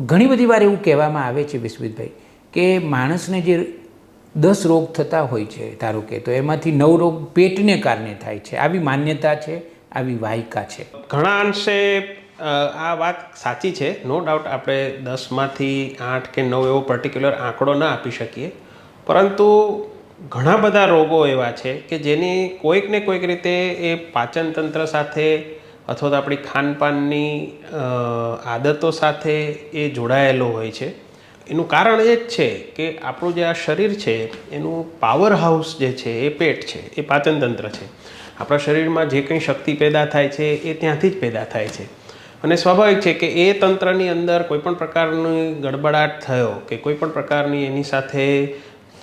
ઘણી બધી વાર એવું કહેવામાં આવે છે વિશ્વિતભાઈ કે માણસને જે 10 રોગ થતા હોય છે ધારો કે, તો એમાંથી 9 રોગ પેટને કારણે થાય છે. આવી માન્યતા છે, આવી વાયકા છે. ઘણા અંશે આ વાત સાચી છે, નો ડાઉટ. આપણે 10માંથી 8 કે 9 એવો પર્ટિક્યુલર આંકડો ના આપી શકીએ, પરંતુ ઘણા બધા રોગો એવા છે કે જેની કોઈક ને કોઈક રીતે એ પાચન તંત્ર સાથે અથવા તો આપણી ખાનપાનની આદતો સાથે એ જોડાયેલો હોય છે. એનું કારણ એ જ છે કે આપણું જે આ શરીર છે એનું પાવર હાઉસ જે છે એ પેટ છે, એ પાચન તંત્ર છે. આપણા શરીરમાં જે કંઈ શક્તિ પેદા થાય છે એ ત્યાંથી જ પેદા થાય છે. અને સ્વાભાવિક છે કે એ તંત્રની અંદર કોઈપણ પ્રકારની ગડબડાટ થયો કે કોઈપણ પ્રકારની એની સાથે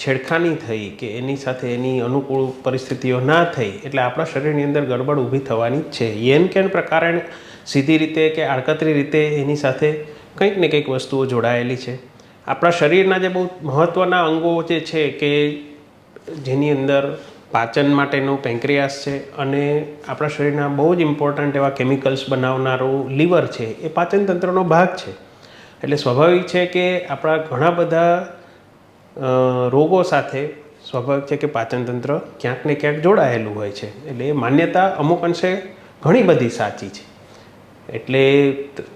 છેડખાની થઈ કે એની સાથે એની અનુકૂળ પરિસ્થિતિઓ ના થઈ એટલે આપણા શરીરની અંદર ગડબડ ઊભી થવાની જ છે. એન કેન પ્રકારે સીધી રીતે કે આડકતરી રીતે એની સાથે કંઈક ને કંઈક વસ્તુઓ જોડાયેલી છે. આપણા શરીરના જે બહુ મહત્ત્વના અંગો જે છે કે જેની અંદર પાચન માટેનું પેન્ક્રિયાસ છે અને આપણા શરીરના બહુ જ ઇમ્પોર્ટન્ટ એવા કેમિકલ્સ બનાવનારું લીવર છે, એ પાચન તંત્રનો ભાગ છે. એટલે સ્વાભાવિક છે કે આપણા ઘણા બધા રોગો સાથે સ્વાભાવિક છે કે પાચન તંત્ર ક્યાંક ને ક્યાંક જોડાયેલું હોય છે. એટલે એ માન્યતા અમુક અંશે ઘણી બધી સાચી છે. એટલે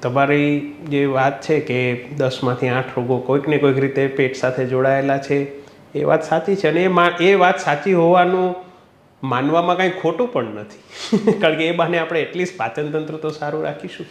તમારી જે વાત છે કે 10માંથી 8 રોગો કોઈક ને કોઈક રીતે પેટ સાથે જોડાયેલા છે, એ વાત સાચી છે. અને એ વાત સાચી હોવાનું માનવામાં કાંઈ ખોટું પણ નથી કારણ કે એ બહાને આપણે એટલીસ્ટ પાચન તંત્ર તો સારું રાખીશું.